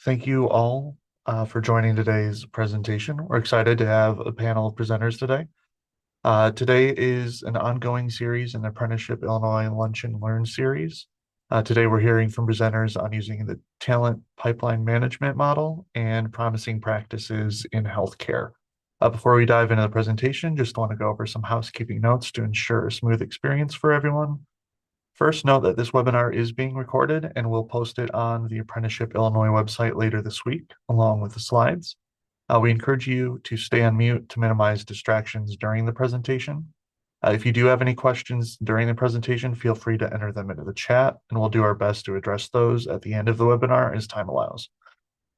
Thank you all for joining today's presentation. We're excited to have a panel of presenters today. Today is an ongoing series in the Apprenticeship Illinois Lunch and Learn series. Today we're hearing from presenters on using the talent pipeline management model and promising practices in healthcare. Before we dive into the presentation, just want to go over some housekeeping notes to ensure a smooth experience for everyone. First, note that this webinar is being recorded and we'll post it on the Apprenticeship Illinois website later this week, along with the slides. We encourage you to stay on mute to minimize distractions during the presentation. If you do have any questions during the presentation, feel free to enter them into the chat, and we'll do our best to address those at the end of the webinar as time allows.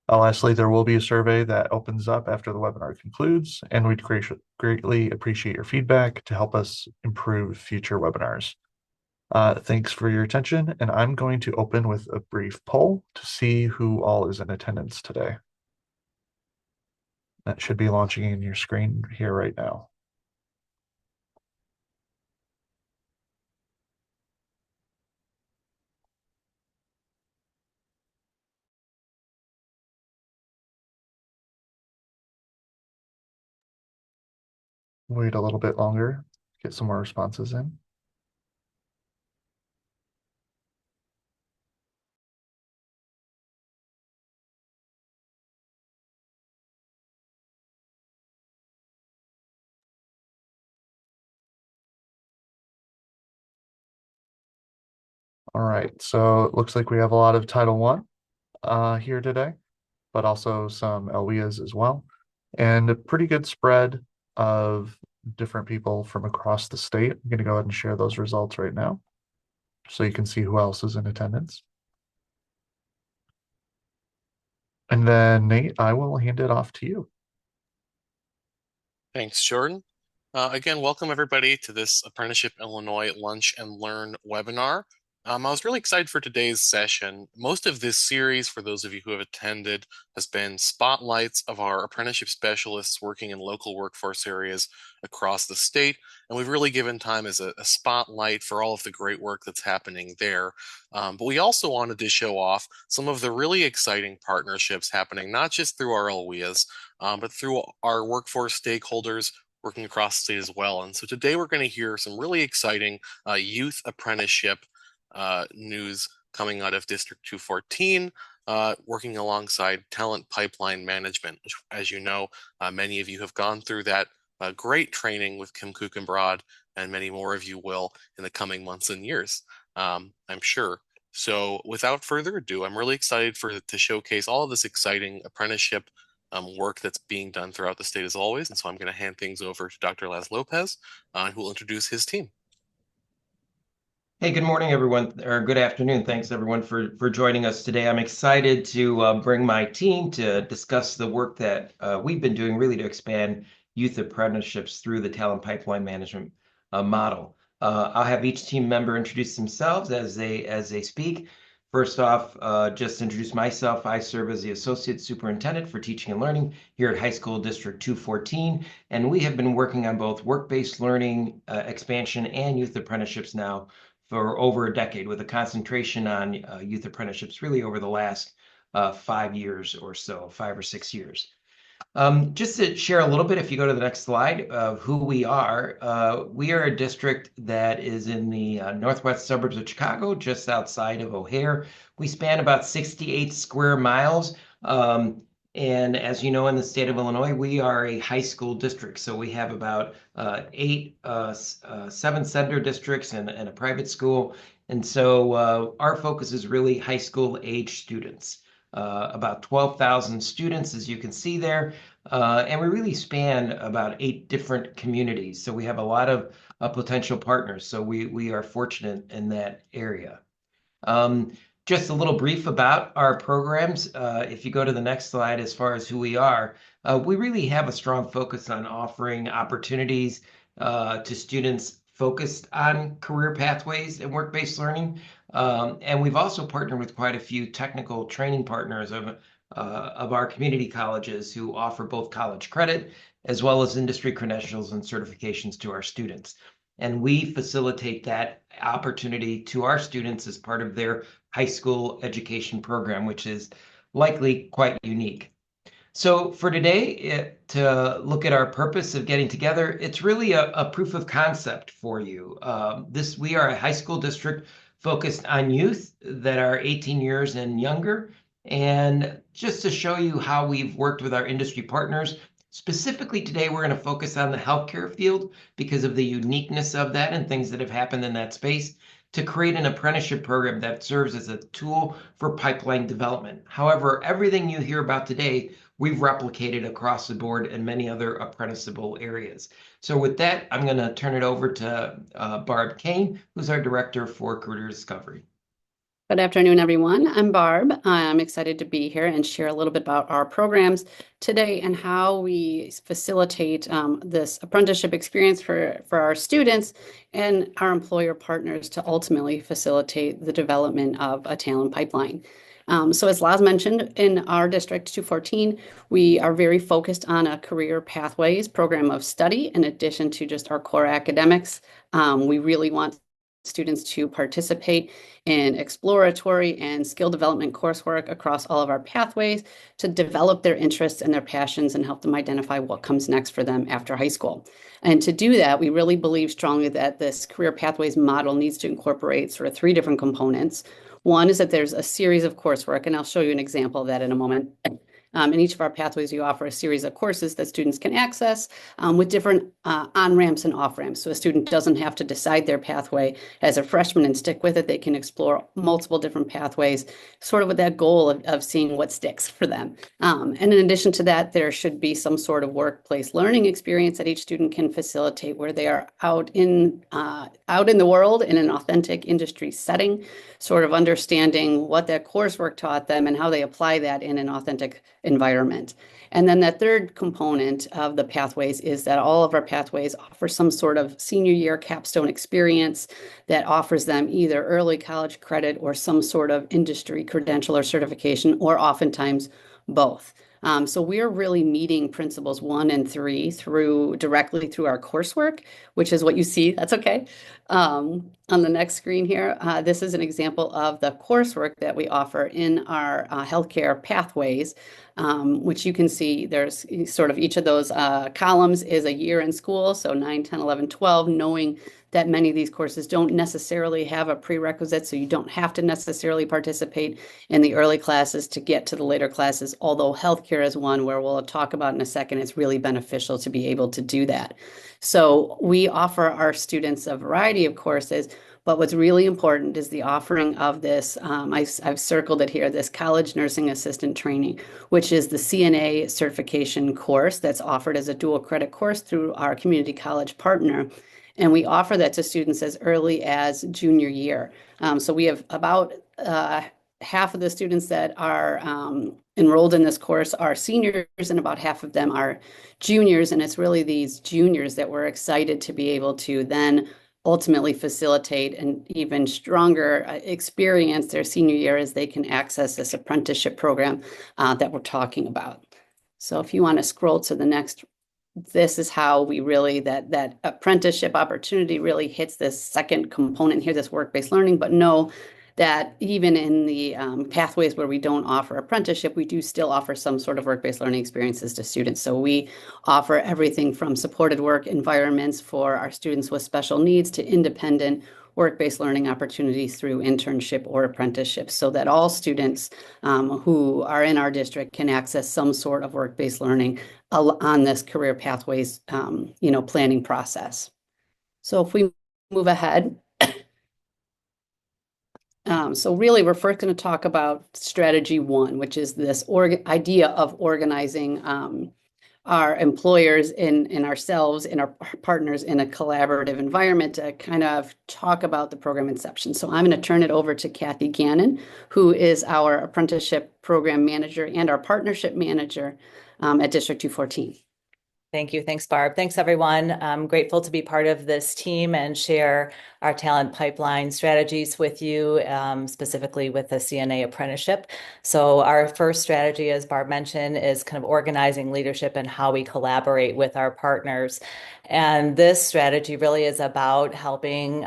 Lastly, there will be a survey that opens up after the webinar concludes, and we'd greatly appreciate your feedback to help us improve future webinars. Thanks for your attention, and I'm going to open with a brief poll to see who all is in attendance today. That should be launching in your screen here right now. Wait a little bit longer, get some more responses in. All right, so it looks like we have a lot of Title I here today, but also some LWIAs as well, and a pretty good spread of different people from across the state. I'm going to go ahead and share those results right now so you can see who else is in attendance. And then Nate, I will hand it off to you. Thanks, Jordan. Again, welcome everybody to this Apprenticeship Illinois Lunch and Learn webinar. I was really excited for today's session. Most of this series, for those of you who have attended, has been spotlights of our apprenticeship specialists working in local workforce areas across the state. And we've really given time as a spotlight for all of the great work that's happening there. But we also wanted to show off some of the really exciting partnerships happening, not just through our LWIAs, but through our workforce stakeholders working across the state as well. And so today we're going to hear some really exciting youth apprenticeship news coming out of District 214, working alongside talent pipeline management, which, as you know, many of you have gone through that great training with Kim Kuchenbrod, and many more of you will in the coming months and years, I'm sure. So without further ado, I'm really excited to showcase all of this exciting apprenticeship work that's being done throughout the state as always. And so I'm going to hand things over to Dr. Laz Lopez, who will introduce his team. Hey, good morning, everyone, or good afternoon. Thanks, everyone, for joining us today. I'm excited to bring my team to discuss the work that we've been doing really to expand youth apprenticeships through the talent pipeline management model. I'll have each team member introduce themselves as they speak. First off, just introduce myself. I serve as the Associate Superintendent for Teaching and Learning here at High School District 214, and we have been working on both work-based learning expansion and youth apprenticeships now for over a decade, with a concentration on youth apprenticeships really over the last 5 years or so, 5 or 6 years. Just to share a little bit, if you go to the next slide, of who we are a district that is in the northwest suburbs of Chicago, just outside of O'Hare. We span about 68 square miles. And as you know, in the state of Illinois, we are a high school district. So we have about 7 center districts and a private school. And so our focus is really high school age students. About 12,000 students, as you can see there. And we really span about 8 different communities. So we have a lot of potential partners. So we are fortunate in that area. Just a little brief about our programs. If you go to the next slide, as far as who we really have a strong focus on offering opportunities to students focused on career pathways and work-based learning. And we've also partnered with quite a few technical training partners of our community colleges who offer both college credit as well as industry credentials and certifications to our students. And we facilitate that opportunity to our students as part of their high school education program, which is likely quite unique. So for today, to look at our purpose of getting together, it's really a proof of concept for you. We are a high school district focused on youth that are 18 years and younger. And just to show you how we've worked with our industry partners, specifically today, we're going to focus on the healthcare field because of the uniqueness of that and things that have happened in that space to create an apprenticeship program that serves as a tool for pipeline development. However, everything you hear about today we've replicated across the board in many other apprenticeable areas. So with that, I'm going to turn it over to Barb Kane, who's our Director for Career Discovery. Good afternoon, everyone. I'm Barb. I'm excited to be here and share a little bit about our programs today and how we facilitate this apprenticeship experience for our students and our employer partners to ultimately facilitate the development of a talent pipeline. So as Laz mentioned, in our District 214, we are very focused on a career pathways program of study in addition to just our core academics. We really want students to participate in exploratory and skill development coursework across all of our pathways to develop their interests and their passions and help them identify what comes next for them after high school. And to do that, we really believe strongly that this career pathways model needs to incorporate sort of three different components. One is that there's a series of coursework, and I'll show you an example of that in a moment. In each of our pathways, we offer a series of courses that students can access with different on-ramps and off-ramps. So a student doesn't have to decide their pathway as a freshman and stick with it. They can explore multiple different pathways, sort of with that goal of seeing what sticks for them. And in addition to that, there should be some sort of workplace learning experience that each student can facilitate where they are out in the world in an authentic industry setting, sort of understanding what that coursework taught them and how they apply that in an authentic environment. And then that third component of the pathways is that all of our pathways offer some sort of senior year capstone experience that offers them either early college credit or some sort of industry credential or certification, or oftentimes both. So we're really meeting principles 1 and 3 directly through our coursework, which is what you see. That's okay. On the next screen here, this is an example of the coursework that we offer in our healthcare pathways, which you can see there's sort of each of those columns is a year in school, so 9, 10, 11, 12, knowing that many of these courses don't necessarily have a prerequisite, so you don't have to necessarily participate in the early classes to get to the later classes, although healthcare is one where we'll talk about in a second. It's really beneficial to be able to do that. So we offer our students a variety of courses, but what's really important is the offering of this, I've circled it here, this college nursing assistant training, which is the CNA certification course that's offered as a dual credit course through our community college partner. And we offer that to students as early as junior year. So we have about half of the students that are enrolled in this course are seniors, and about half of them are juniors. And it's really these juniors that we're excited to be able to then ultimately facilitate an even stronger experience their senior year as they can access this apprenticeship program that we're talking about. So if you want to scroll to the next, this is how we really, that apprenticeship opportunity really hits this second component here, this work-based learning. But know that even in the pathways where we don't offer apprenticeship, we do still offer some sort of work-based learning experiences to students. So we offer everything from supported work environments for our students with special needs to independent work-based learning opportunities through internship or apprenticeship, so that all students who are in our district can access some sort of work-based learning on this career pathways planning process. So if we move ahead, so really we're first going to talk about strategy 1, which is this idea of organizing our employers and ourselves and our partners in a collaborative environment to kind of talk about the program inception. So I'm going to turn it over to Kathy Gannon, who is our apprenticeship program manager and our partnership manager at District 214. Thank you. Thanks, Barb. Thanks, everyone. I'm grateful to be part of this team and share our talent pipeline strategies with you, specifically with the CNA apprenticeship. So our first strategy, as Barb mentioned, is kind of organizing leadership and how we collaborate with our partners. And this strategy really is about helping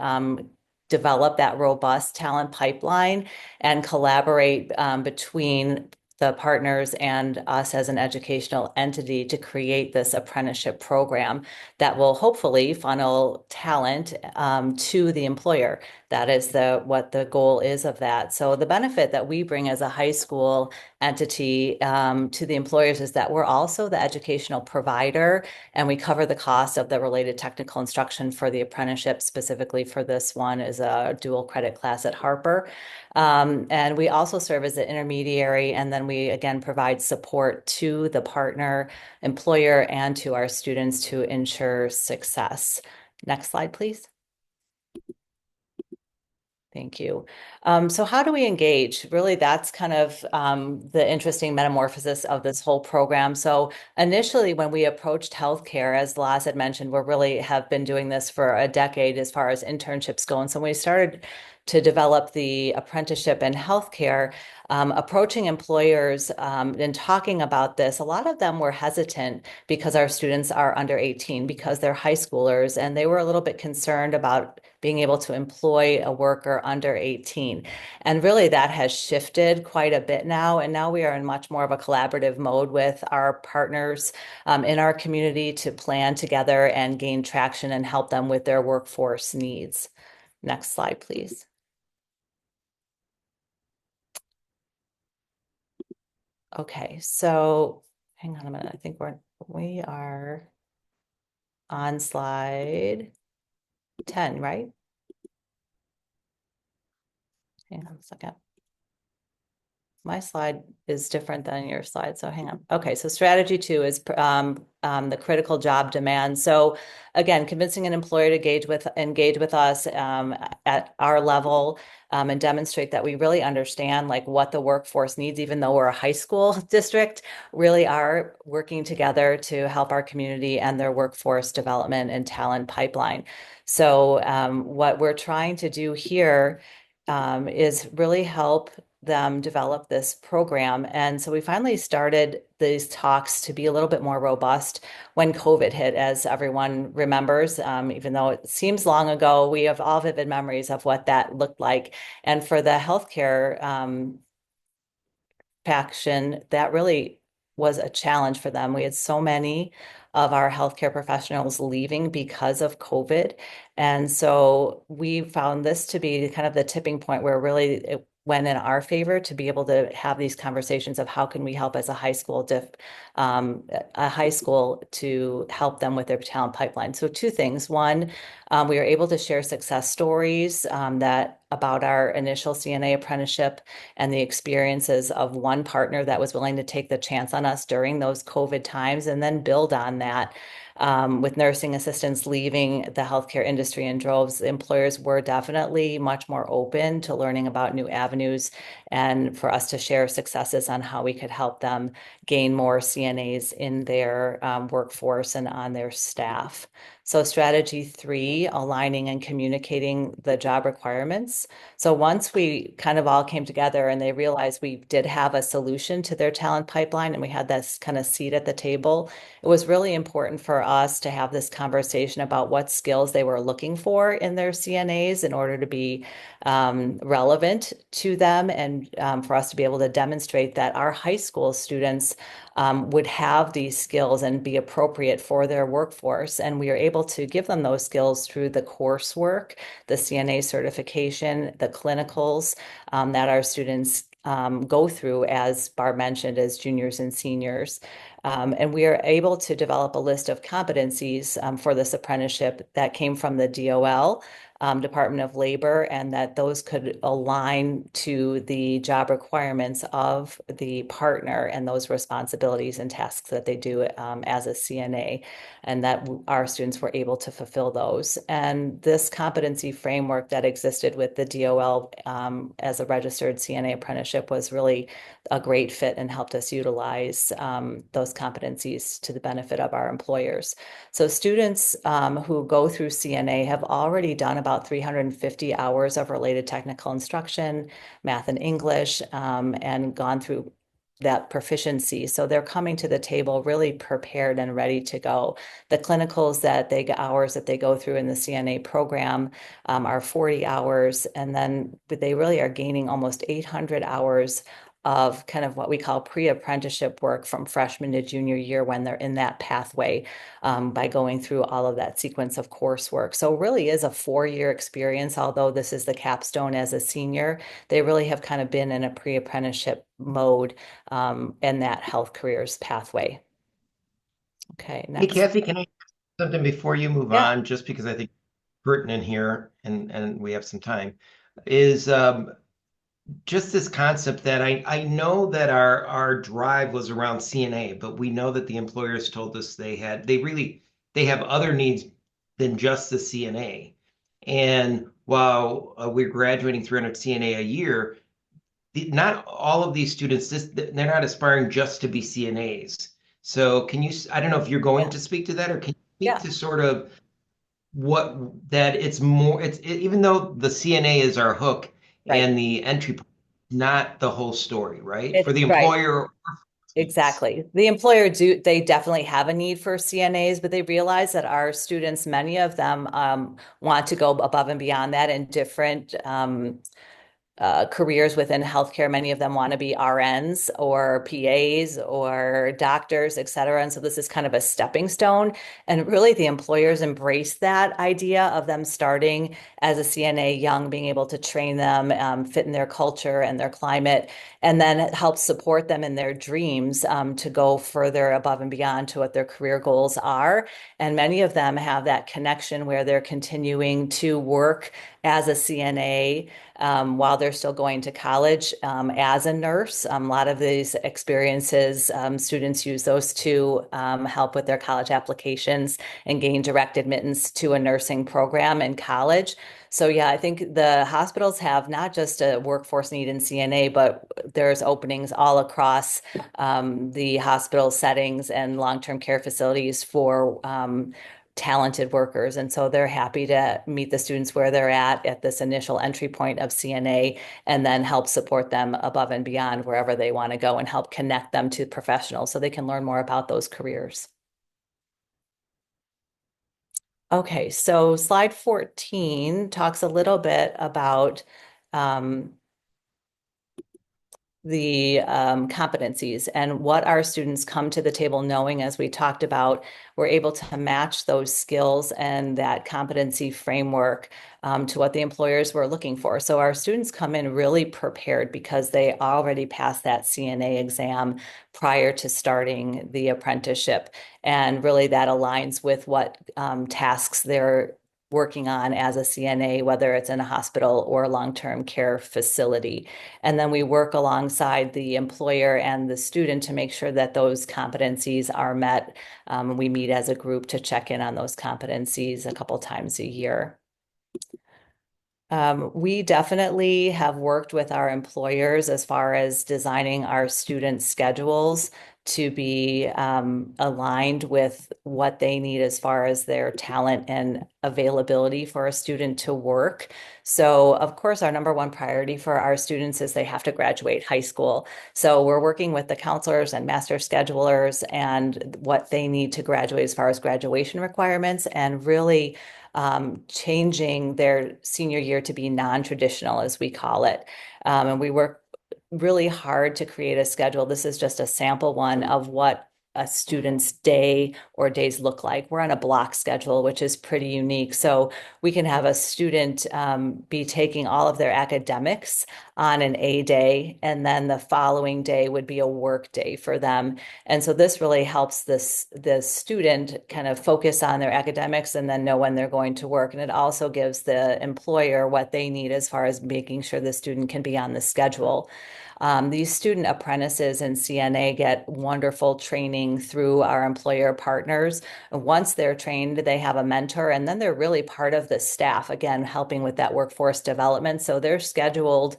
develop that robust talent pipeline and collaborate between the partners and us as an educational entity to create this apprenticeship program that will hopefully funnel talent to the employer. That is what the goal is of that. So the benefit that we bring as a high school entity to the employers is that we're also the educational provider, and we cover the cost of the related technical instruction for the apprenticeship. Specifically for this one is a dual credit class at Harper. And we also serve as an intermediary, and then we again provide support to the partner employer and to our students to ensure success. Next slide, please. Thank you. So how do we engage? Really, that's kind of the interesting metamorphosis of this whole program. So initially, when we approached healthcare, as Laz had mentioned, we really have been doing this for a decade as far as internships go. And so when we started to develop the apprenticeship in healthcare, approaching employers and talking about this, a lot of them were hesitant because our students are under 18, because they're high schoolers, and they were a little bit concerned about being able to employ a worker under 18. And really that has shifted quite a bit now. And now we are in much more of a collaborative mode with our partners in our community to plan together and gain traction and help them with their workforce needs. Next slide, please. Okay, so hang on a minute. I think we are on slide 10, right? Hang on a second. My slide is different than your slide, so hang on. Okay, so strategy 2 is the critical job demand. So again, convincing an employer to engage with us at our level and demonstrate that we really understand like what the workforce needs, even though we're a high school district, really are working together to help our community and their workforce development and talent pipeline. So what we're trying to do here is really help them develop this program. And so we finally started these talks to be a little bit more robust when COVID hit, as everyone remembers. Even though it seems long ago, we have all vivid memories of what that looked like. And for the healthcare faction, that really was a challenge for them. We had so many of our healthcare professionals leaving because of COVID. And so we found this to be kind of the tipping point where really it went in our favor to be able to have these conversations of how can we help as a high school to help them with their talent pipeline. So 2 things. One, we were able to share success stories about our initial CNA apprenticeship and the experiences of one partner that was willing to take the chance on us during those COVID times, and then build on that. With nursing assistants leaving the healthcare industry in droves, employers were definitely much more open to learning about new avenues and for us to share successes on how we could help them gain more CNAs in their workforce and on their staff. So strategy 3, aligning and communicating the job requirements. So once we kind of all came together and they realized we did have a solution to their talent pipeline and we had this kind of seat at the table, it was really important for us to have this conversation about what skills they were looking for in their CNAs in order to be relevant to them, and for us to be able to demonstrate that our high school students would have these skills and be appropriate for their workforce. And we are able to give them those skills through the coursework, the CNA certification, the clinicals that our students go through, as Barb mentioned, as juniors and seniors. And we are able to develop a list of competencies for this apprenticeship that came from the DOL, Department of Labor, and that those could align to the job requirements of the partner and those responsibilities and tasks that they do as a CNA, and that our students were able to fulfill those. And this competency framework that existed with the DOL as a registered CNA apprenticeship was really a great fit and helped us utilize those competencies to the benefit of our employers. So students who go through CNA have already done about 350 hours of related technical instruction, math and English, and gone through that proficiency. So they're coming to the table really prepared and ready to go. The clinicals hours that they go through in the CNA program are 40 hours, and then they really are gaining almost 800 hours of kind of what we call pre-apprenticeship work from freshman to junior year when they're in that pathway, by going through all of that sequence of coursework. So it really is a 4-year experience, although this is the capstone as a senior. They really have kind of been in a pre-apprenticeship mode in that health careers pathway. Okay, Hey, next. Kathy, can I ask something before you move Yeah. on, just because I think pertinent here and we have some time, is just this concept that I know that our drive was around CNA, but we know that the employers told us they have other needs than just the CNA. And while we're graduating 300 CNA a year, not all of these students, they're not aspiring just to be CNAs. So can you, I don't know if you're going to speak to that, or can you Yeah. speak to sort of what that it's more, even though the CNA is our hook Right. and the entry point, not the whole story, right? For the Right. employer. Exactly. The employer they definitely have a need for CNAs, but they realize that our students, many of them want to go above and beyond that in different careers within healthcare. Many of them want to be RNs or PAs or doctors, et cetera. And so this is kind of a stepping stone. And really, the employers embrace that idea of them starting as a CNA young, being able to train them, fit in their culture and their climate, and then it helps support them in their dreams to go further above and beyond to what their career goals are. And many of them have that connection where they're continuing to work as a CNA while they're still going to college as a nurse. A lot of these experiences, students use those to help with their college applications and gain direct admittance to a nursing program in college. So yeah, I think the hospitals have not just a workforce need in CNA, but there's openings all across the hospital settings and long-term care facilities for talented workers. And so they're happy to meet the students where they're at this initial entry point of CNA, and then help support them above and beyond wherever they want to go and help connect them to professionals so they can learn more about those careers. Okay, so slide 14 talks a little bit about the competencies and what our students come to the table knowing. As we talked about, we're able to match those skills and that competency framework to what the employers were looking for. So our students come in really prepared because they already passed that CNA exam prior to starting the apprenticeship. And really that aligns with what tasks they're working on as a CNA, whether it's in a hospital or a long-term care facility. And then we work alongside the employer and the student to make sure that those competencies are met. We meet as a group to check in on those competencies a couple times a year. We definitely have worked with our employers as far as designing our student schedules to be aligned with what they need as far as their talent and availability for a student to work. So, of course, our number one priority for our students is they have to graduate high school. So we're working with the counselors and master schedulers and what they need to graduate as far as graduation requirements, and really changing their senior year to be non-traditional, as we call it. And we work really hard to create a schedule. This is just a sample one of what a student's day or days look like. We're on a block schedule, which is pretty unique. So we can have a student be taking all of their academics on an A day, and then the following day would be a work day for them. And so this really helps the student kind of focus on their academics and then know when they're going to work. And it also gives the employer what they need as far as making sure the student can be on the schedule. These student apprentices in CNA get wonderful training through our employer partners. Once they're trained, they have a mentor, and then they're really part of the staff, again, helping with that workforce development. So they're scheduled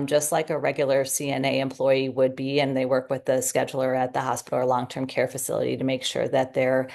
just like a regular CNA employee would be, and they work with the scheduler at the hospital or long-term care facility to make sure that they're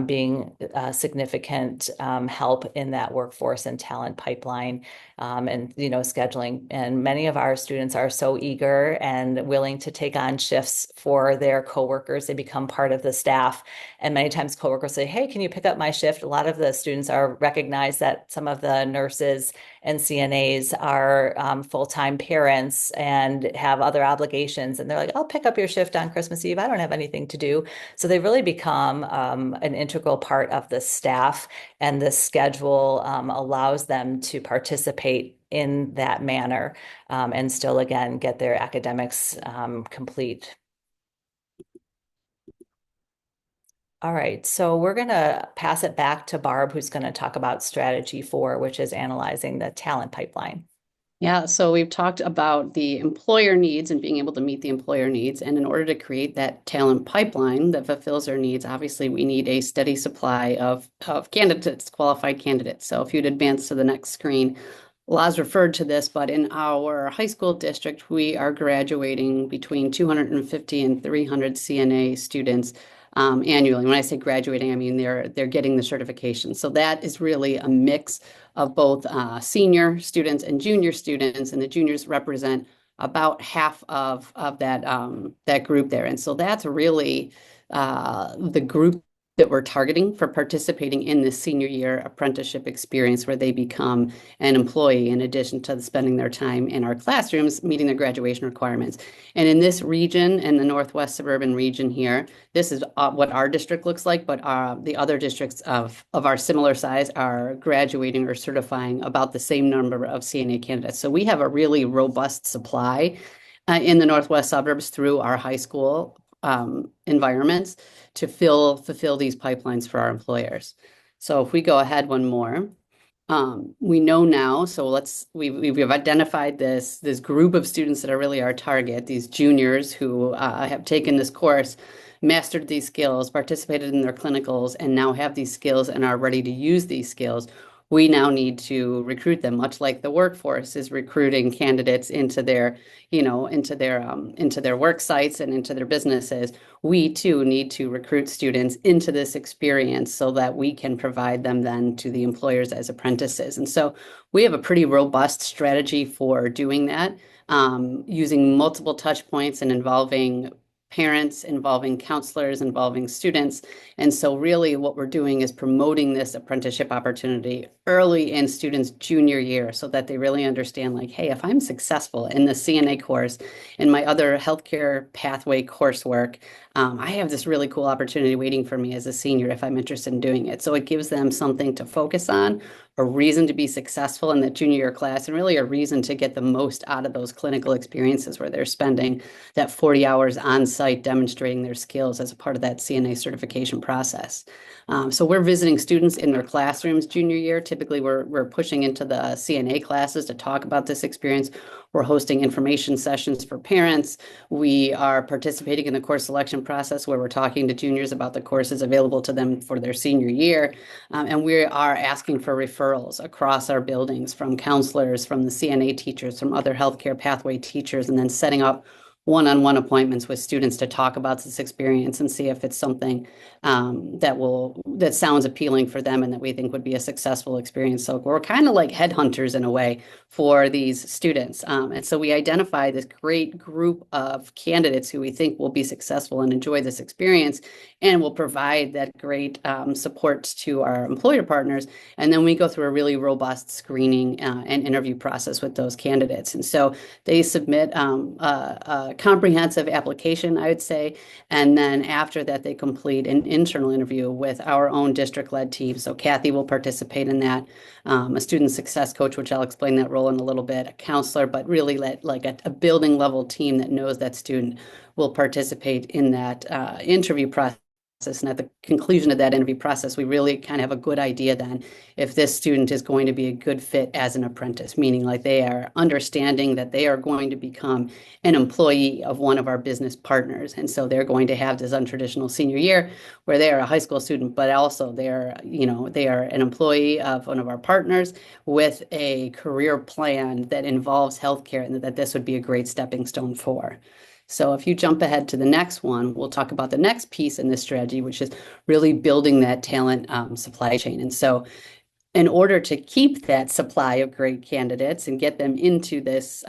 being significant help in that workforce and talent pipeline, and scheduling. And many of our students are so eager and willing to take on shifts for their coworkers. They become part of the staff, and many times coworkers say, "Hey, can you pick up my shift?" A lot of the students recognize that some of the nurses and CNAs are full-time parents and have other obligations. And they're like, I'll pick up your shift on Christmas Eve. I don't have anything to do. So they really become an integral part of the staff, and the schedule allows them to participate in that manner and still, again, get their academics complete. All right, so we're going to pass it back to Barb, who's going to talk about strategy 4, which is analyzing the talent pipeline. Yeah, so we've talked about the employer needs and being able to meet the employer needs. And in order to create that talent pipeline that fulfills their needs, obviously we need a steady supply of candidates, qualified candidates. So if you'd advance to the next screen, Laz referred to this, but in our high school district, we are graduating between 250 and 300 CNA students annually. When I say graduating, I mean they're getting the certification. So that is really a mix of both senior students and junior students, and the juniors represent about half of that group there. And so that's really the group that we're targeting for participating in this senior year apprenticeship experience, where they become an employee in addition to spending their time in our classrooms meeting their graduation requirements. And in this region, in the Northwest suburban region here, this is what our district looks like, but the other districts of our similar size are graduating or certifying about the same number of CNA candidates. So we have a really robust supply in the Northwest suburbs through our high school environments to fulfill these pipelines for our employers. So if we go ahead one more, we know now, so we've identified this group of students that are really our target, these juniors who have taken this course, mastered these skills, participated in their clinicals, and now have these skills and are ready to use these skills. We now need to recruit them, much like the workforce is recruiting candidates into their work sites and into their businesses. We too need to recruit students into this experience so that we can provide them then to the employers as apprentices. And so we have a pretty robust strategy for doing that, using multiple touch points and involving parents, involving counselors, involving students. And so really what we're doing is promoting this apprenticeship opportunity early in students' junior year so that they really understand, like, hey, if I'm successful in the CNA course and my other healthcare pathway coursework, I have this really cool opportunity waiting for me as a senior if I'm interested in doing it. So it gives them something to focus on, a reason to be successful in that junior year class, and really a reason to get the most out of those clinical experiences where they're spending that 40 hours on site demonstrating their skills as a part of that CNA certification process. So we're visiting students in their classrooms junior year. Typically, we're pushing into the CNA classes to talk about this experience. We're hosting information sessions for parents. We are participating in the course selection process where we're talking to juniors about the courses available to them for their senior year. And we are asking for referrals across our buildings from counselors, from the CNA teachers, from other healthcare pathway teachers, and then setting up one-on-one appointments with students to talk about this experience and see if it's something that sounds appealing for them and that we think would be a successful experience. So we're kind of like headhunters in a way for these students. And so we identify this great group of candidates who we think will be successful and enjoy this experience and will provide that great support to our employer partners. And then we go through a really robust screening and interview process with those candidates. And so they submit a comprehensive application, I would say. And then after that, they complete an internal interview with our own district-led team. So Kathy will participate in that, a student success coach, which I'll explain that role in a little bit, a counselor, but really like a building level team that knows that student will participate in that interview process. And at the conclusion of that interview process, we really kind of have a good idea then if this student is going to be a good fit as an apprentice, meaning like they are understanding that they are going to become an employee of one of our business partners. And so they're going to have this untraditional senior year where they are a high school student, but also they are an employee of one of our partners with a career plan that involves healthcare, and that this would be a great stepping stone for. So if you jump ahead to the next one, we'll talk about the next piece in this strategy, which is really building that talent supply chain. And so in order to keep that supply of great candidates and get them into this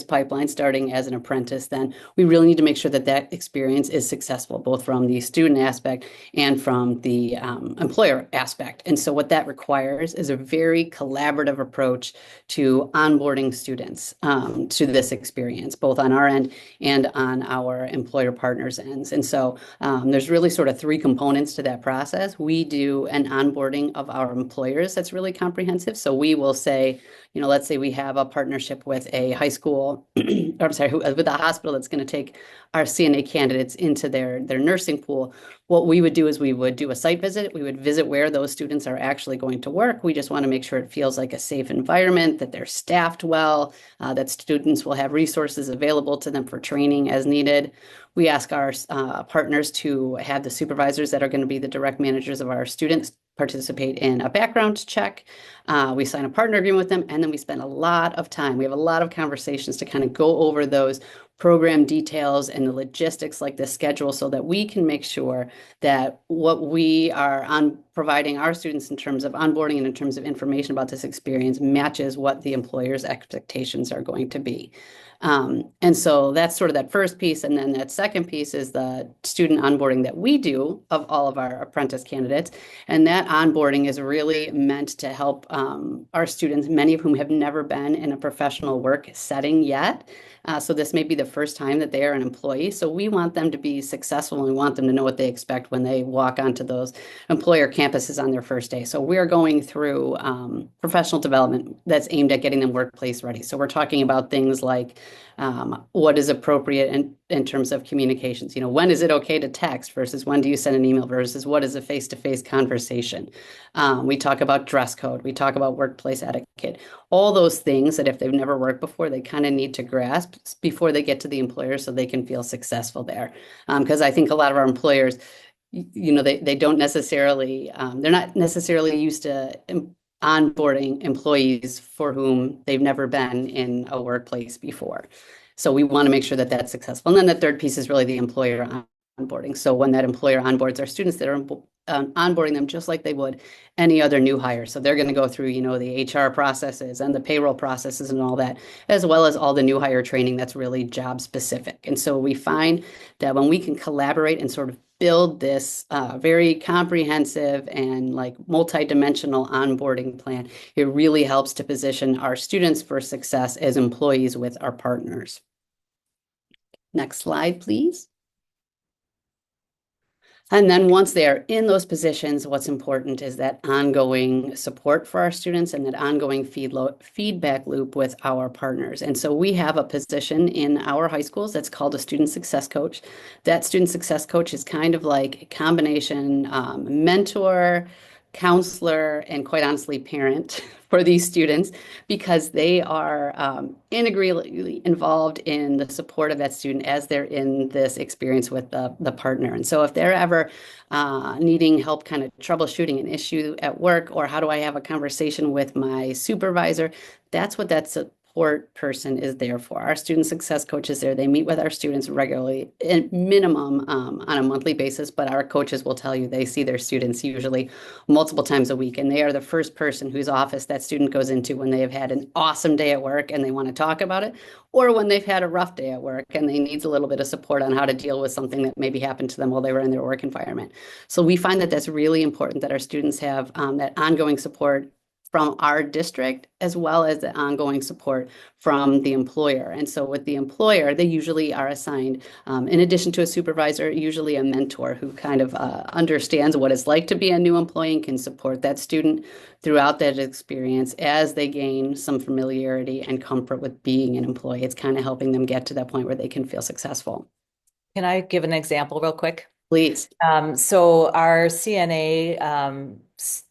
pipeline starting as an apprentice, then we really need to make sure that that experience is successful, both from the student aspect and from the employer aspect. And so what that requires is a very collaborative approach to onboarding students to this experience, both on our end and on our employer partners' ends. And so there's really sort of three components to that process. We do an onboarding of our employers that's really comprehensive. So we will say, let's say we have a partnership with a high school, or I'm sorry, with a hospital that's going to take our CNA candidates into their nursing pool. What we would do is we would do a site visit. We would visit where those students are actually going to work. We just want to make sure it feels like a safe environment, that they're staffed well, that students will have resources available to them for training as needed. We ask our partners to have the supervisors that are going to be the direct managers of our students participate in a background check. We sign a partner agreement with them, and then we spend a lot of time. We have a lot of conversations to kind of go over those program details and the logistics like the schedule so that we can make sure that what we are on providing our students in terms of onboarding and in terms of information about this experience matches what the employer's expectations are going to be. And so that's sort of that first piece. And then that second piece is the student onboarding that we do of all of our apprentice candidates. And that onboarding is really meant to help our students, many of whom have never been in a professional work setting yet. So this may be the first time that they are an employee. So we want them to be successful and we want them to know what they expect when they walk onto those employer campuses on their first day. So we're going through professional development that's aimed at getting them workplace ready. So we're talking about things like what is appropriate in terms of communications. When is it okay to text versus when do you send an email versus what is a face-to-face conversation? We talk about dress code. We talk about workplace etiquette. All those things that if they've never worked before, they kind of need to grasp before they get to the employer so they can feel successful there. Because I think a lot of our employers, they don't necessarily, they're not necessarily used to onboarding employees for whom they've never been in a workplace before. So we want to make sure that that's successful. And then the third piece is really the employer onboarding. So when that employer onboards our students, that are onboarding them just like they would any other new hire. So they're going to go through, the HR processes and the payroll processes and all that, as well as all the new hire training that's really job specific. And so we find that when we can collaborate and sort of build this very comprehensive and like multi-dimensional onboarding plan, it really helps to position our students for success as employees with our partners. Next slide, please. And then once they are in those positions, what's important is that ongoing support for our students and that ongoing feedback loop with our partners. And so we have a position in our high schools that's called a student success coach. That student success coach is kind of like a combination mentor, counselor, and quite honestly, parent for these students because they are integrally involved in the support of that student as they're in this experience with the partner. And so if they're ever needing help kind of troubleshooting an issue at work, or how do I have a conversation with my supervisor, that's what that support person is there for. Our student success coach is there. They meet with our students regularly, at minimum on a monthly basis, but our coaches will tell you they see their students usually multiple times a week. And they are the first person whose office that student goes into when they have had an awesome day at work and they want to talk about it, or when they've had a rough day at work and they need a little bit of support on how to deal with something that maybe happened to them while they were in their work environment. So we find that that's really important that our students have that ongoing support from our district, as well as the ongoing support from the employer. And so with the employer, they usually are assigned, in addition to a supervisor, usually a mentor who kind of understands what it's like to be a new employee and can support that student throughout that experience as they gain some familiarity and comfort with being an employee. It's kind of helping them get to that point where they can feel successful. Can I give an example real quick? Please. So our CNA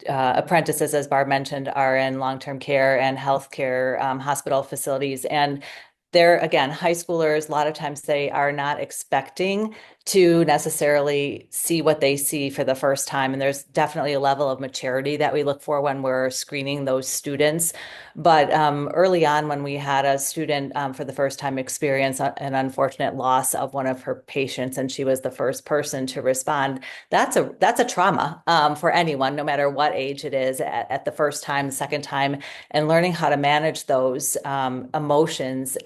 apprentices, as Barb mentioned, are in long-term care and healthcare hospital facilities. And they're, again, high schoolers. A lot of times they are not expecting to necessarily see what they see for the first time. And there's definitely a level of maturity that we look for when we're screening those students. But early on, when we had a student for the first time experience an unfortunate loss of one of her patients, and she was the first person to respond, that's a trauma for anyone, no matter what age it is, at the first time, the second time, and learning how to manage those emotions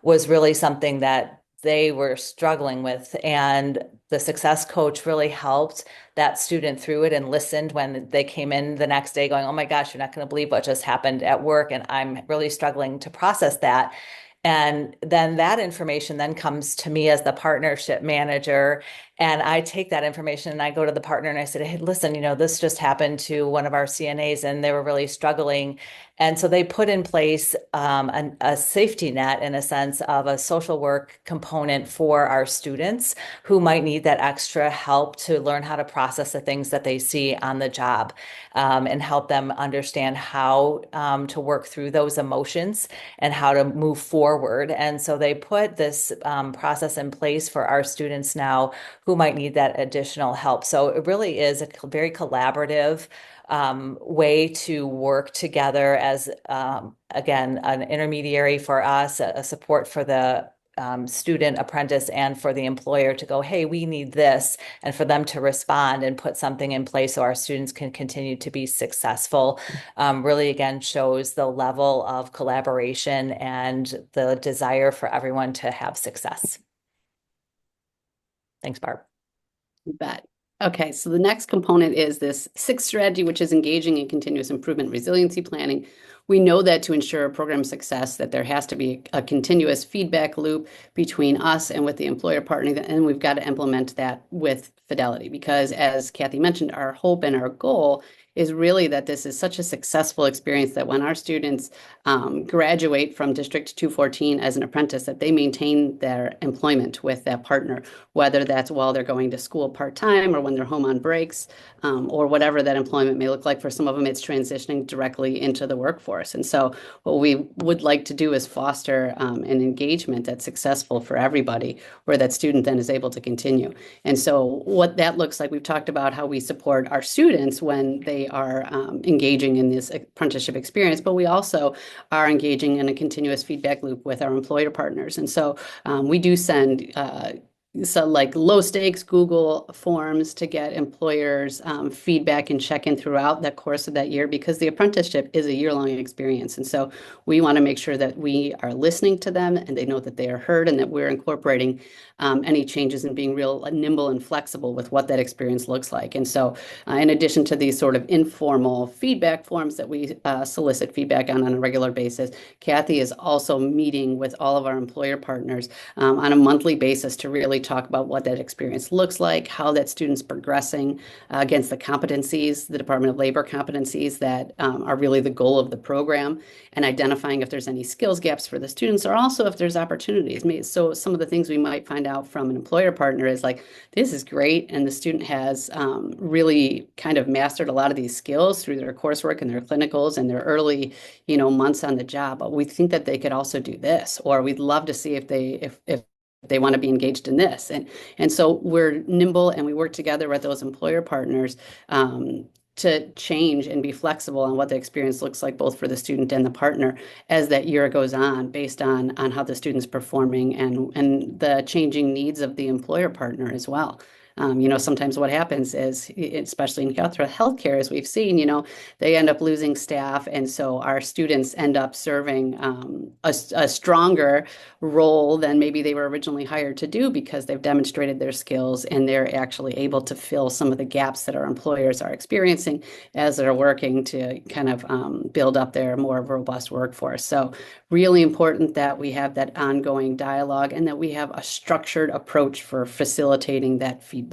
was really something that they were struggling with. And the success coach really helped that student through it and listened when they came in the next day going, oh my gosh, you're not going to believe what just happened at work. And I'm really struggling to process that. And then that information then comes to me as the partnership manager. And I take that information and I go to the partner and I said, hey, listen, this just happened to one of our CNAs and they were really struggling. And so they put in place a safety net, in a sense, of a social work component for our students who might need that extra help to learn how to process the things that they see on the job, and help them understand how to work through those emotions and how to move forward. And so they put this process in place for our students now who might need that additional help. So it really is a very collaborative way to work together as, again, an intermediary for us, a support for the student, apprentice, and for the employer to go, hey, we need this, and for them to respond and put something in place so our students can continue to be successful. Really, again, shows the level of collaboration and the desire for everyone to have success. Thanks, Barb. You bet. Okay, so the next component is this sixth strategy, which is engaging in continuous improvement resiliency planning. We know that to ensure program success, that there has to be a continuous feedback loop between us and with the employer partner, and we've got to implement that with fidelity, because as Kathy mentioned, our hope and our goal is really that this is such a successful experience that when our students graduate from District 214 as an apprentice, that they maintain their employment with that partner, whether that's while they're going to school part-time or when they're home on breaks, or whatever that employment may look like. For some of them, it's transitioning directly into the workforce. And so what we would like to do is foster an engagement that's successful for everybody, where that student then is able to continue. And so what that looks like, we've talked about how we support our students when they are engaging in this apprenticeship experience, but we also are engaging in a continuous feedback loop with our employer partners. And so we do send like low stakes Google forms to get employers feedback and check in throughout the course of that year, because the apprenticeship is a year-long experience. And so we want to make sure that we are listening to them and they know that they are heard, and that we're incorporating any changes and being real nimble and flexible with what that experience looks like. And so in addition to these sort of informal feedback forms that we solicit feedback on a regular basis, Kathy is also meeting with all of our employer partners on a monthly basis to really talk about what that experience looks like, how that student's progressing against the competencies, the Department of Labor competencies that are really the goal of the program, and identifying if there's any skills gaps for the students, or also if there's opportunities. So some of the things we might find out from an employer partner is like, this is great, and the student has really kind of mastered a lot of these skills through their coursework and their clinicals and their early, months on the job, but we think that they could also do this, or we'd love to see if they want to be engaged in this. And so we're nimble and we work together with those employer partners to change and be flexible on what the experience looks like, both for the student and the partner, as that year goes on, based on how the student's performing and the changing needs of the employer partner as well. Sometimes what happens is, especially in healthcare, as we've seen, they end up losing staff. And so our students end up serving a stronger role than maybe they were originally hired to do, because they've demonstrated their skills and they're actually able to fill some of the gaps that our employers are experiencing as they're working to kind of build up their more robust workforce. So really important that we have that ongoing dialogue and that we have a structured approach for facilitating that feedback.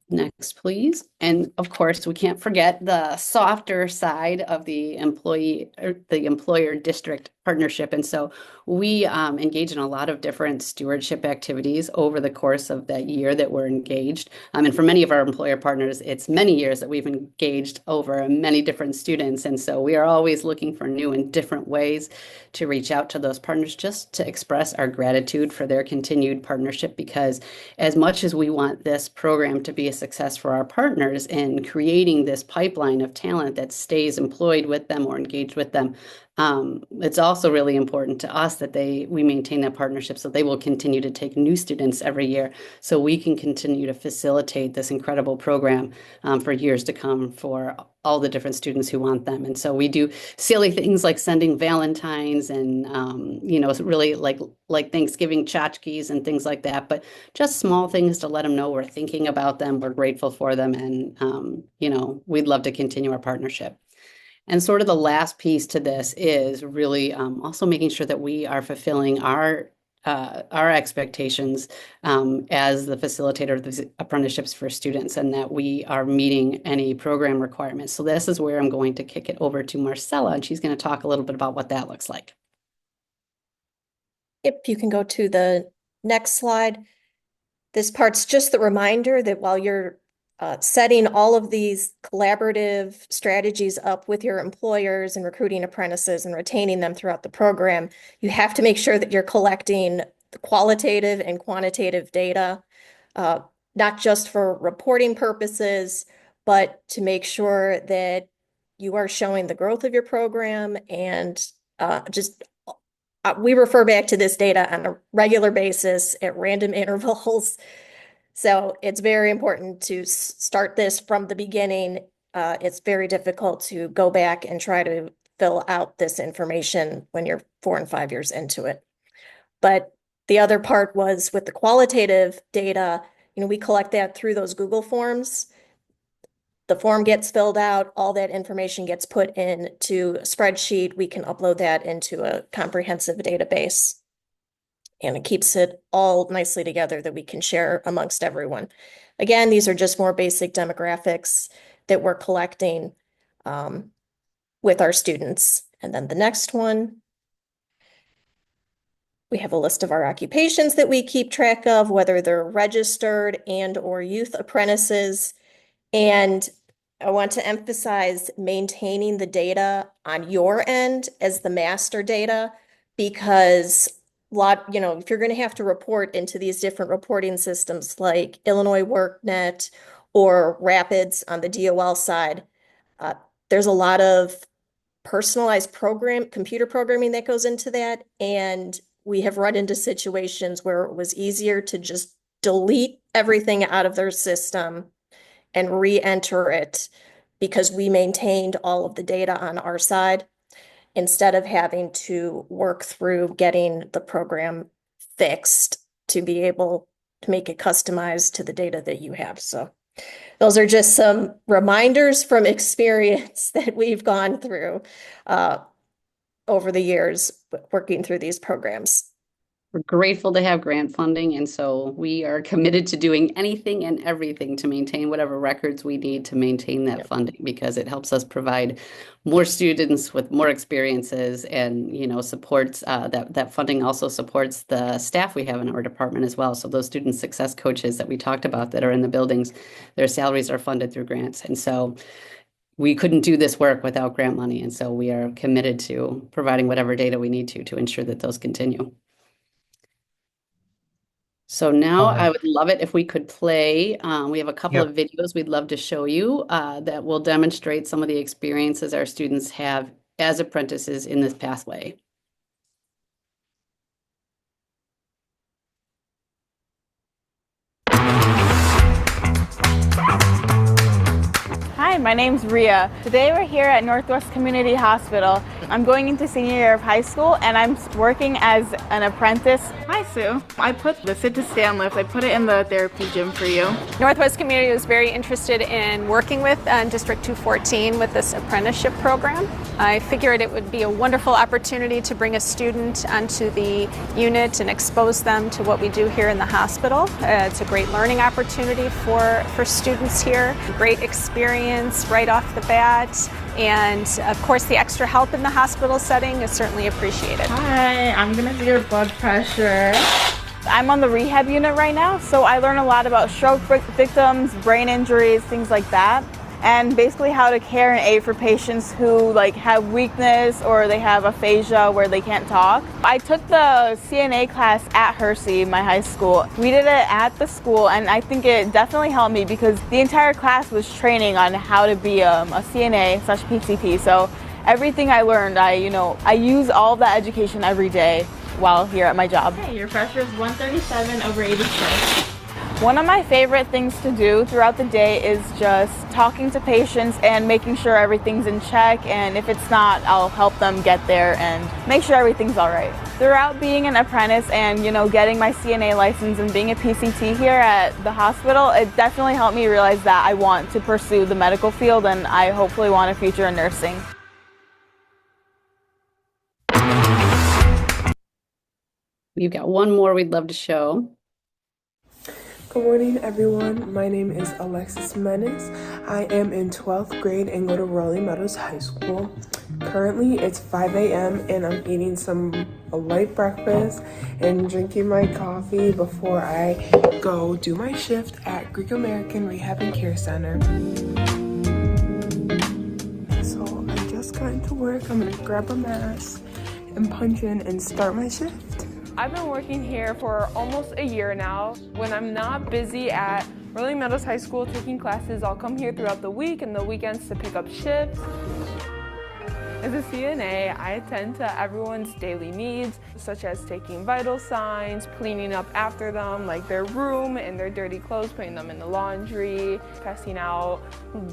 Next, please. And of course, we can't forget the softer side of the employer district partnership. And so we engage in a lot of different stewardship activities over the course of that year that we're engaged. And for many of our employer partners, it's many years that we've engaged over many different students. And so we are always looking for new and different ways to reach out to those partners just to express our gratitude for their continued partnership, because as much as we want this program to be a success for our partners in creating this pipeline of talent that stays employed with them or engaged with them, it's also really important to us that we maintain that partnership so they will continue to take new students every year, so we can continue to facilitate this incredible program for years to come for all the different students who want them. And so we do silly things like sending Valentines and really like Thanksgiving tchotchkes and things like that, but just small things to let them know we're thinking about them, we're grateful for them, and we'd love to continue our partnership. And sort of the last piece to this is really also making sure that we are fulfilling our expectations as the facilitator of these apprenticeships for students, and that we are meeting any program requirements. So this is where I'm going to kick it over to Marcella, and she's going to talk a little bit about what that looks like. If you can go to the next slide. This part's just the reminder that while you're setting all of these collaborative strategies up with your employers and recruiting apprentices and retaining them throughout the program, you have to make sure that you're collecting the qualitative and quantitative data, not just for reporting purposes, but to make sure that you are showing the growth of your program. And we refer back to this data on a regular basis at random intervals. So it's very important to start this from the beginning. It's very difficult to go back and try to fill out this information when you're 4 and 5 years into it. But the other part was with the qualitative data, we collect that through those Google Forms. The form gets filled out, all that information gets put into a spreadsheet. We can upload that into a comprehensive database, and it keeps it all nicely together that we can share amongst everyone. Again, these are just more basic demographics that we're collecting with our students. And then the next one, we have a list of our occupations that we keep track of, whether they're registered and or youth apprentices. And I want to emphasize maintaining the data on your end as the master data, because if you're going to have to report into these different reporting systems like Illinois WorkNet or Rapids on the DOL side, there's a lot of personalized computer programming that goes into that. And we have run into situations where it was easier to just delete everything out of their system and re-enter it, because we maintained all of the data on our side, instead of having to work through getting the program fixed to be able to make it customized to the data that you have. So those are just some reminders from experience that we've gone through over the years working through these programs. We're grateful to have grant funding, and so we are committed to doing anything and everything to maintain whatever records we need to maintain that funding, because it helps us provide more students with more experiences, and supports that funding also supports the staff we have in our department as well. So those student success coaches that we talked about that are in the buildings, their salaries are funded through grants, and so we couldn't do this work without grant money, and so we are committed to providing whatever data we need to ensure that those continue. So now I would love it if we could play. We have a couple of videos we'd love to show you that will demonstrate some of the experiences our students have as apprentices in this pathway. Hi, my name's Ria. Today we're here at Northwest Community Hospital. I'm going into senior year of high school and I'm working as an apprentice. Hi, Sue. I put the sit to stand lift, I put it in the therapy gym for you. Northwest Community was very interested in working with District 214 with this apprenticeship program. I figured it would be a wonderful opportunity to bring a student onto the unit and expose them to what we do here in the hospital. It's a great learning opportunity for students here. Great experience patients right off the bat. And of course, the extra help in the hospital setting is certainly appreciated. Hi, I'm gonna do your blood pressure. I'm on the rehab unit right now, so I learn a lot about stroke victims, brain injuries, things like that, and basically how to care and aid for patients who have weakness or they have aphasia where they can't talk. I took the CNA class at Hersey, my high school. We did it at the school, and I think it definitely helped me because the entire class was training on how to be a CNA/PCT. So everything I learned, I use all of that education every day while here at my job. Hey, your pressure is 137/86. One of my favorite things to do throughout the day is just talking to patients and making sure everything's in check, and if it's not, I'll help them get there and make sure everything's all right. Throughout being an apprentice and getting my CNA license and being a PCT here at the hospital, it definitely helped me realize that I want to pursue the medical field and I hopefully want a future in nursing. We've got one more we'd love to show. Good morning, everyone. My name is Alexis Menace. I am in 12th grade and go to Rolling Meadows High School. Currently, it's 5 a.m. and I'm eating a light breakfast and drinking my coffee before I go do my shift at Greek American Rehab and Care Center. So I just got into work. I'm gonna grab a mask and punch in and start my shift. I've been working here for almost a year now. When I'm not busy at Rolling Meadows High School taking classes, I'll come here throughout the week and the weekends to pick up shifts. As a CNA, I attend to everyone's daily needs, such as taking vital signs, cleaning up after them, like their room and their dirty clothes, putting them in the laundry, passing out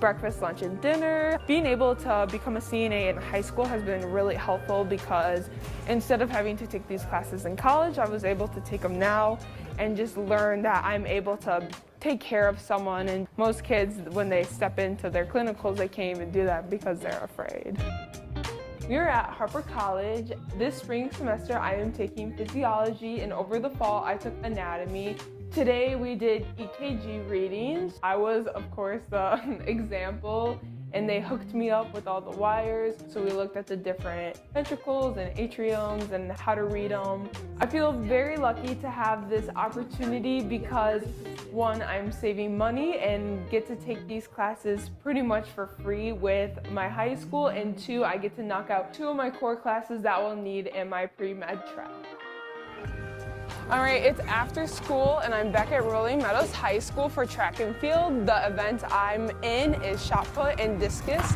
breakfast, lunch, and dinner. Being able to become a CNA in high school has been really helpful because instead of having to take these classes in college, I was able to take them now and just learn that I'm able to take care of someone. And most kids, when they step into their clinicals, they can't even do that because they're afraid. We are at Harper College. This spring semester I am taking physiology, and over the fall I took anatomy. Today we did EKG readings. I was, of course, the example, and they hooked me up with all the wires. So we looked at the different ventricles and atriums and how to read them. I feel very lucky to have this opportunity because one, I'm saving money and get to take these classes pretty much for free with my high school, and two, I get to knock out 2 of my core classes that we'll need in my pre-med track. All right, it's after school and I'm back at Rolling Meadows High School for track and field. The event I'm in is shot put and discus.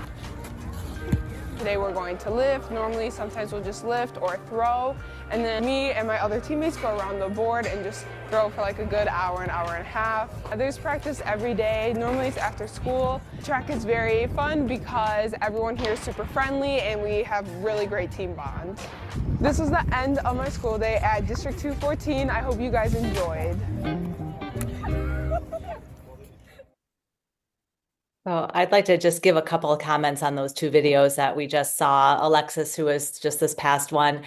Today we're going to lift. Normally, sometimes we'll just lift or throw. And then me and my other teammates go around the board and just throw for like a good hour, an hour and a half. There's practice every day. Normally it's after school. Track is very fun because everyone here is super friendly and we have really great team bonds. This was the end of my school day at District 214. I hope you guys enjoyed. So I'd like to just give a couple of comments on those 2 videos that we just saw. Alexis, who was just this past one,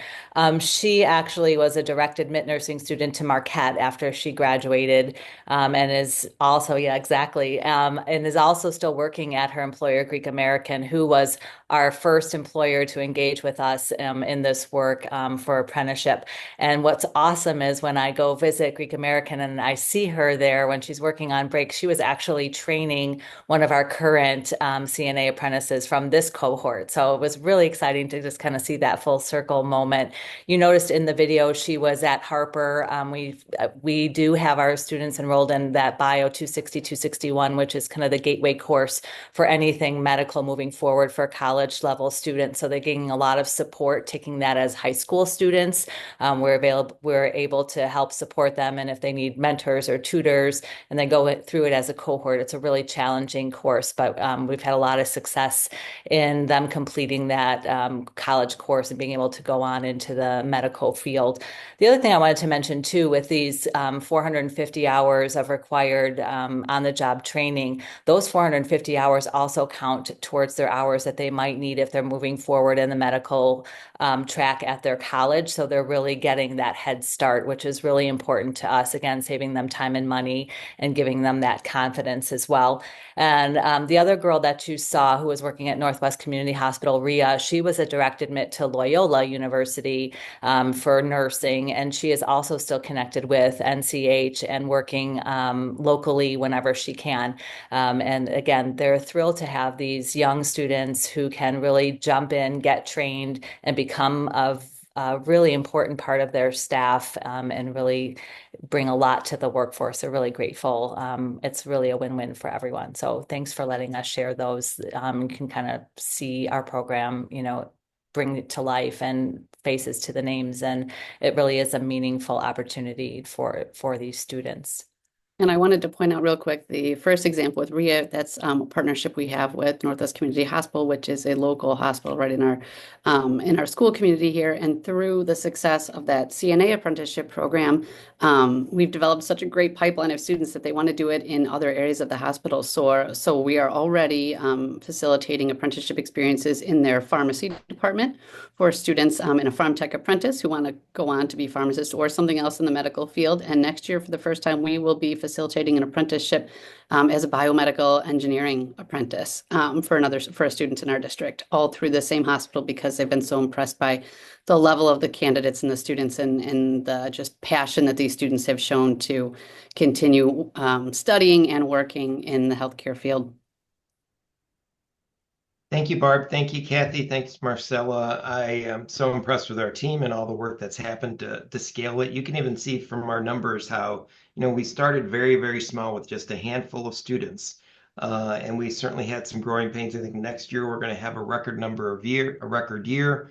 she actually was a direct admit nursing student to Marquette after she graduated, and is also, and is also still working at her employer, Greek American, who was our first employer to engage with us in this work for apprenticeship. And what's awesome is when I go visit Greek American and I see her there when she's working on break, she was actually training one of our current CNA apprentices from this cohort. So it was really exciting to just kind of see that full circle moment. You noticed in the video she was at Harper. We do have our students enrolled in that Bio 260, 261, which is kind of the gateway course for anything medical moving forward for college level students. So they're getting a lot of support taking that as high school students. We're able to help support them, and if they need mentors or tutors and they go through it as a cohort, it's a really challenging course. But we've had a lot of success in them completing that college course and being able to go on into the medical field. The other thing I wanted to mention too, with these 450 hours of required on-the-job training, those 450 hours also count towards their hours that they might need if they're moving forward in the medical track at their college. So they're really getting that head start, which is really important to us. Again, saving them time and money and giving them that confidence as well. And the other girl that you saw who was working at Northwest Community Hospital, Rhea, she was a direct admit to Loyola University for nursing, and she is also still connected with NCH and working locally whenever she can. And again, they're thrilled to have these young students who can really jump in, get trained, and become a really important part of their staff, and really bring a lot to the workforce. They're really grateful. It's really a win-win for everyone. So thanks for letting us share those. You can kind of see our program, bring it to life and faces to the names. And it really is a meaningful opportunity for these students. And I wanted to point out real quick, the first example with RIA, that's a partnership we have with Northwest Community Hospital, which is a local hospital right in our school community here. And through the success of that CNA apprenticeship program, we've developed such a great pipeline of students that they want to do it in other areas of the hospital. So we are already facilitating apprenticeship experiences in their pharmacy department for students in a pharm tech apprentice who want to go on to be pharmacists or something else in the medical field. And next year, for the first time, we will be facilitating an apprenticeship as a biomedical engineering apprentice for a student in our district, all through the same hospital, because they've been so impressed by the level of the candidates and the students and the just passion that these students have shown to continue studying and working in the healthcare field. Thank you, Barb. Thank you, Kathy. Thanks, Marcella. I am so impressed with our team and all the work that's happened to scale it. You can even see from our numbers how, we started very, very small with just a handful of students. And we certainly had some growing pains. I think next year we're going to have a record year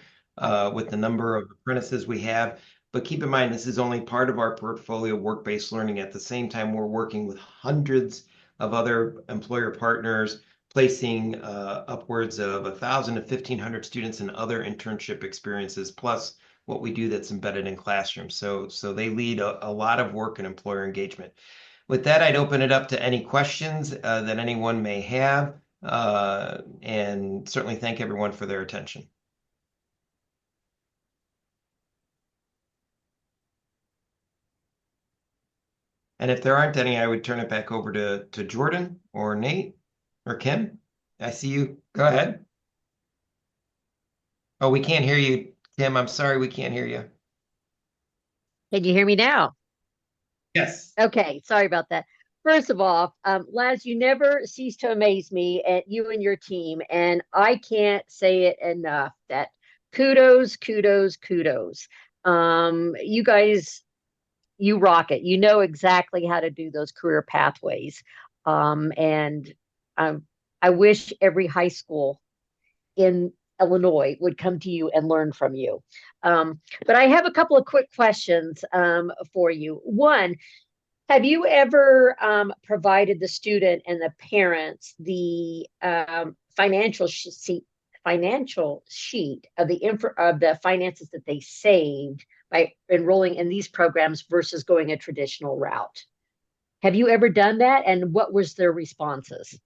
with the number of apprentices we have. But keep in mind, this is only part of our portfolio work-based learning. At the same time, we're working with hundreds of other employer partners, placing upwards of 1,000 to 1,500 students in other internship experiences, plus what we do that's embedded in classrooms. So they lead a lot of work in employer engagement. With that, I'd open it up to any questions that anyone may have, and certainly thank everyone for their attention. And if there aren't any, I would turn it back over to Jordan or Nate or Kim. I see you. Go ahead. Oh, we can't hear you, Kim. I'm sorry, we can't hear you. Can you hear me now? Yes. Okay, sorry about that. First of all, Laz, you never cease to amaze me at you and your team, and I can't say it enough that kudos, kudos, kudos. You guys, you rock it. You know exactly how to do those career pathways. And I wish every high school in Illinois would come to you and learn from you. But I have a couple of quick questions for you. One, have you ever provided the student and the parents the financial sheet of the finances that they saved by enrolling in these programs versus going a traditional route? Have you ever done that, and what was their responses?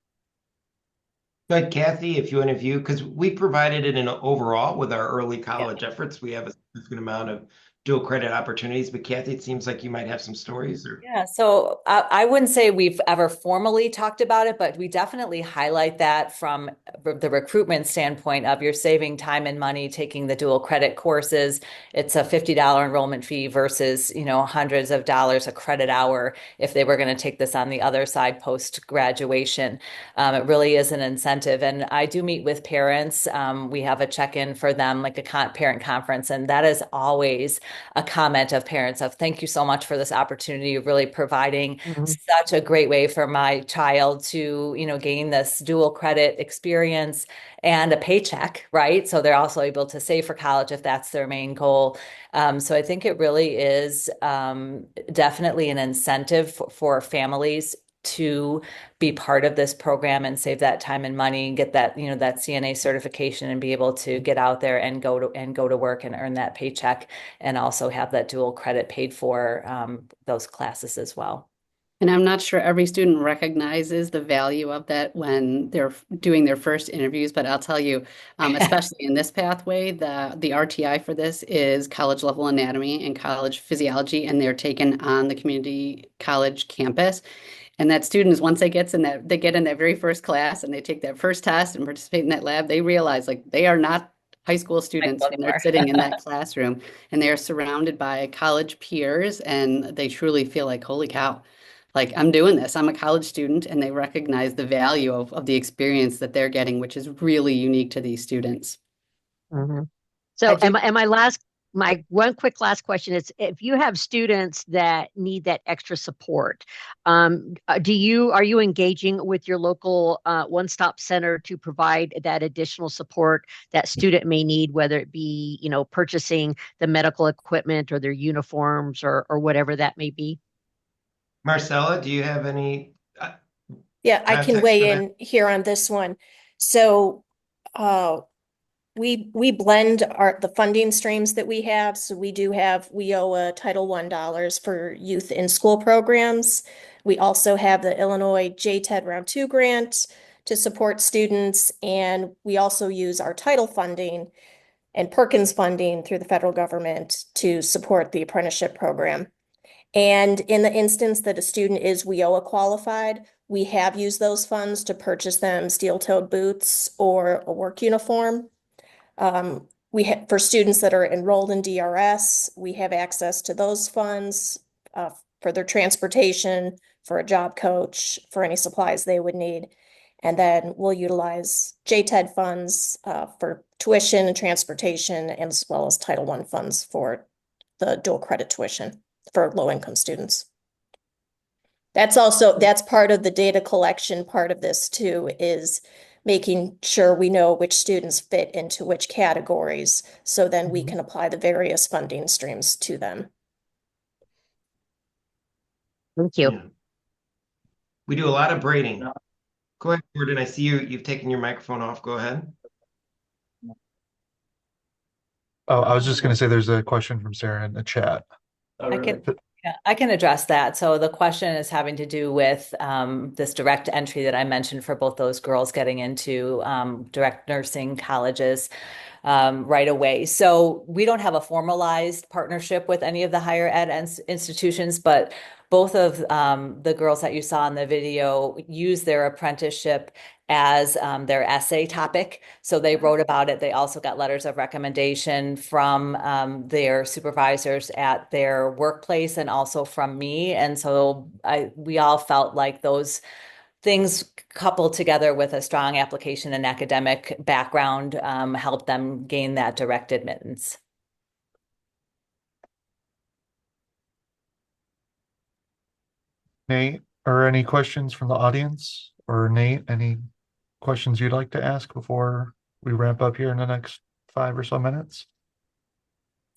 Good, Kathy, if you interview, because we provided it in overall with our early college efforts. We have a significant amount of dual credit opportunities, but Kathy, it seems like you might have some stories. Yeah, so I wouldn't say we've ever formally talked about it, but we definitely highlight that from the recruitment standpoint of you're saving time and money taking the dual credit courses. It's a $50 enrollment fee versus, hundreds of dollars a credit hour if they were going to take this on the other side post graduation. It really is an incentive. And I do meet with parents. We have a check-in for them, like a parent conference, and that is always a comment of parents of thank you so much for this opportunity of really providing such a great way for my child to, gain this dual credit experience and a paycheck, right? So they're also able to save for college if that's their main goal. So I think it really is definitely an incentive for families to be part of this program and save that time and money and get that, that CNA certification and be able to get out there and go to work and earn that paycheck and also have that dual credit paid for those classes as well. And I'm not sure every student recognizes the value of that when they're doing their first interviews, but I'll tell you, especially in this pathway, the RTI for this is college level anatomy and college physiology, and they're taken on the community college campus. And that students, once they get in that very first class and they take that first test and participate in that lab, they realize like they are not high school students when they're sitting in that classroom and they are surrounded by college peers and they truly feel like, holy cow, like I'm doing this. I'm a college student and they recognize the value of the experience that they're getting, which is really unique to these students. Mm-hmm. I So, do. my one quick last question is, if you have students that need that extra support, are you engaging with your local one-stop center to provide that additional support that student may need, whether it be, purchasing the medical equipment or their uniforms or whatever that may be? Marcella, do you have any Yeah, I can context for weigh that? in here on this one. So, we blend the funding streams that we have. So we owe a Title I dollars for youth in school programs. We also have the Illinois JTED Round 2 grant to support students, and we also use our title funding and Perkins funding through the federal government to support the apprenticeship program. And in the instance that a student is WIOA qualified, we have used those funds to purchase them steel-toed boots or a work uniform. For students that are enrolled in DRS, we have access to those funds for their transportation, for a job coach, for any supplies they would need. And then we'll utilize JTED funds for tuition and transportation, as well as Title I funds for the dual credit tuition for low-income students. That's part of the data collection part of this too, is making sure we know which students fit into which categories, so then we can apply the various funding streams to them. Thank you. Yeah. We do a lot of braiding. Go ahead, Gordon. I see you've taken your microphone off. Go ahead. Oh, I was just going to say there's a question from Sarah in the chat. I can address that. So the question is having to do with this direct entry that I mentioned for both those girls getting into direct nursing colleges right away. So we don't have a formalized partnership with any of the higher ed institutions, but both of the girls that you saw in the video use their apprenticeship as their essay topic. So they wrote about it. They also got letters of recommendation from their supervisors at their workplace and also from me. And so we all felt like those things coupled together with a strong application and academic background helped them gain that direct admittance. Nate, or any questions from the audience? Or Nate, any questions you'd like to ask before we ramp up here in the next 5 or so minutes?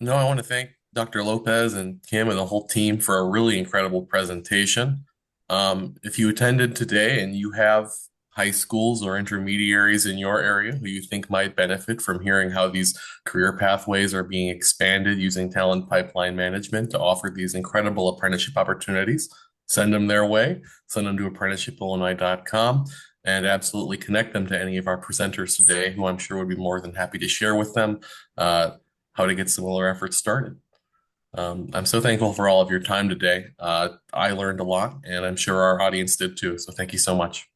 No, I want to thank Dr. Lopez and Kim and the whole team for a really incredible presentation. If you attended today and you have high schools or intermediaries in your area who you think might benefit from hearing how these career pathways are being expanded using talent pipeline management to offer these incredible apprenticeship opportunities, send them their way. Send them to apprenticeshipillinois.com and absolutely connect them to any of our presenters today, who I'm sure would be more than happy to share with them how to get similar efforts started. I'm so thankful for all of your time today. I learned a lot, and I'm sure our audience did too. So thank you so much.